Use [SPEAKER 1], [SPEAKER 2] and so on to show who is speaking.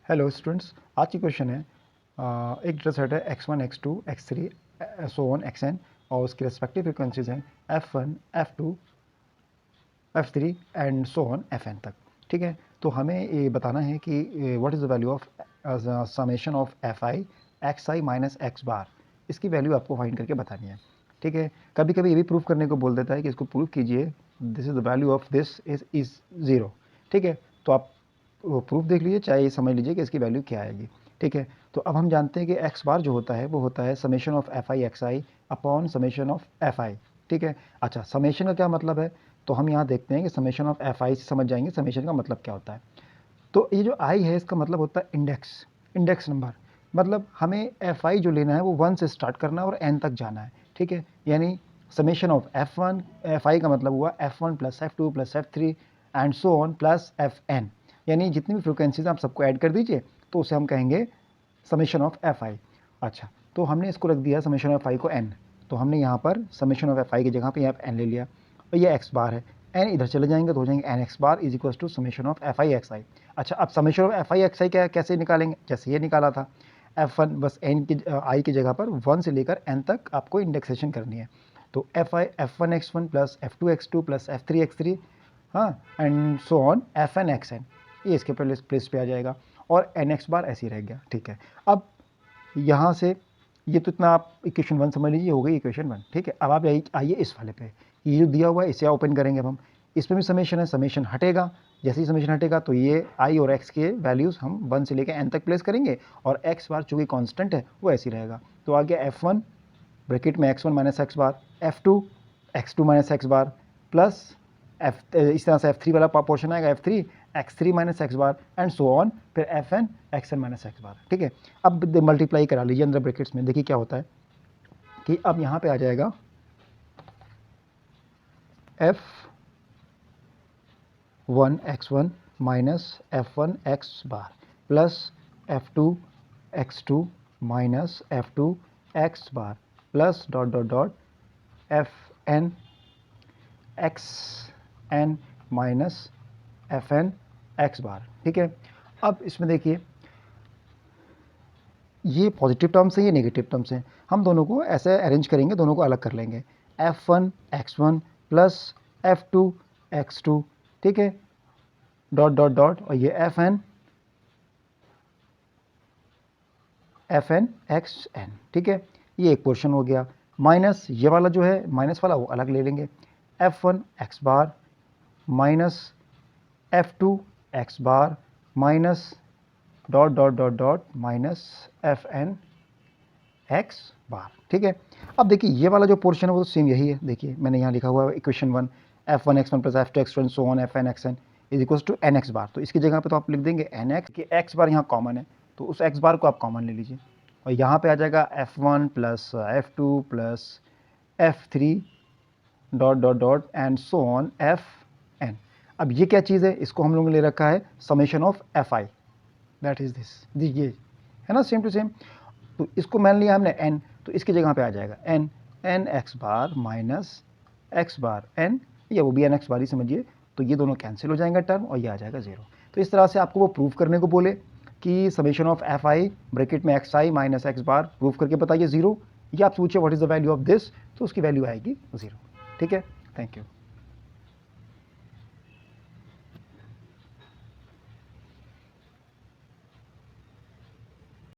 [SPEAKER 1] Hello students, आज की question है एक डेटा सेट है x1 x2 x3 so on xn और उसकी रेस्पेक्टिव फ्रिक्वेंसीज हैं f1 f2 f3 and so on fn तक। ठीक है, तो हमें ये बताना है कि what is the value of summation of fi xi minus x बार। इसकी वैल्यू आपको फाइंड करके बतानी है। ठीक है, कभी कभी ये भी प्रूफ करने को बोल देता है कि इसको प्रूफ कीजिए this is the value of this is zero. ठीक है, तो आप वो प्रूफ देख लीजिए, चाहे ये समझ लीजिए कि इसकी वैल्यू क्या आएगी। ठीक है, तो अब हम जानते हैं कि एक्स बार जो होता है वो होता है summation of F I X I upon summation of F आई। ठीक है, अच्छा समेशन का क्या मतलब है, तो हम यहाँ देखते हैं कि समेशन ऑफ एफ आई से समझ जाएंगे समेशन का मतलब क्या होता है। तो ये जो आई है इसका मतलब होता है इंडेक्स, इंडेक्स नंबर। मतलब हमें एफ आई जो लेना है वो 1 से स्टार्ट करना है और एन तक जाना है। ठीक है, यानी summation of F one, F I का मतलब हुआ F one plus F two plus F three and so on plus F N, यानी जितनी भी फ्रिक्वेंसीज आप सबको ऐड कर दीजिए तो उसे हम कहेंगे समेशन ऑफ एफ आई। अच्छा, तो हमने इसको रख दिया समेशन ऑफ आई को एन, तो हमने यहाँ पर समेशन ऑफ एफ आई की जगह पे यहाँ पर एन ले लिया और ये एक्स बार है। एन इधर चले जाएंगे तो हो जाएंगे N X bar is equal to summation of F I X I. अच्छा, अब summation of F I X I क्या कैसे निकालेंगे, जैसे ये निकाला था एफ वन, बस एन की आई की जगह पर 1 से लेकर एन तक आपको इंडेक्सेशन करनी है। तो F I F one X one plus F two X two plus F three X three, हाँ and so on F N X N, ये इसके प्लेस पे आ जाएगा और एन एक्स बार ऐसे ही रह गया। ठीक है, अब यहाँ से ये तो इतना आप इक्वेशन 1 समझ लीजिए, हो गई इक्वेशन 1। ठीक है, अब आप आइए इस वाले पे, ये जो दिया हुआ है इसे ओपन करेंगे अब हम, इसमें भी समेशन है, समेशन हटेगा, जैसे ही समेशन हटेगा तो ये आई और एक्स के वैल्यूज़ हम 1 से लेकर एन तक प्लेस करेंगे और एक्स बार चूँकि कांस्टेंट है वो ऐसे ही रहेगा। तो आ गया एफ वन ब्रैकेट में x1 माइनस एक्स बार, f2 x2 माइनस एक्स बार प्लस एफ, इस तरह से f3 वाला पोर्शन आएगा f3 x3 minus x bar and so on, फिर fn xn minus x bar. ठीक है, अब मल्टीप्लाई करा लीजिए अंदर ब्रैकेट्स में, देखिए क्या होता है कि अब यहाँ पे आ जाएगा f1 x1 minus f1 x bar plus f2 x2 minus f2 x bar plus dot dot dot F N X N minus F N X bar. ठीक है, अब इसमें देखिए ये पॉजिटिव टर्म्स हैं, ये नेगेटिव टर्म्स हैं, हम दोनों को ऐसे अरेंज करेंगे, दोनों को अलग कर लेंगे। F one X one plus F two X two, ठीक है, डॉट डॉट डॉट, और ये एफ एन एक्स एन। ठीक है, ये एक पोर्शन हो गया, माइनस ये वाला जो है माइनस वाला वो अलग ले लेंगे, F one X bar minus F two X bar minus dot dot dot dot minus F N X bar. ठीक है, अब देखिए ये वाला जो पोर्शन है वो तो सेम यही है, देखिए मैंने यहाँ लिखा हुआ है equation 1 F one X one plus F two X one so on F N X N is equal to N X bar. तो इसकी जगह पे तो आप लिख देंगे एन एक्स, कि एक्स बार यहाँ कॉमन है तो उस एक्स बार को आप कॉमन ले लीजिए और यहाँ पे आ जाएगा F one plus F two plus F three dot dot dot and so on F N. अब ये क्या चीज़ है, इसको हम लोगों ने ले रखा है summation of F I, that is this, ये है ना, सेम टू सेम। तो इसको मान लिया हमने n, तो इसकी जगह पे आ जाएगा n N X bar minus x बार n, या वो भी एन एक्स बार ही समझिए, तो ये दोनों कैंसिल हो जाएंगे टर्म और ये आ जाएगा 0। तो इस तरह से आपको वो प्रूफ करने को बोले कि summation of F I bracket में एक्स आई माइनस एक्स बार प्रूफ करके बताइए 0, या आप पूछे what is the value of this, तो उसकी वैल्यू आएगी 0। ठीक है, थैंक यू।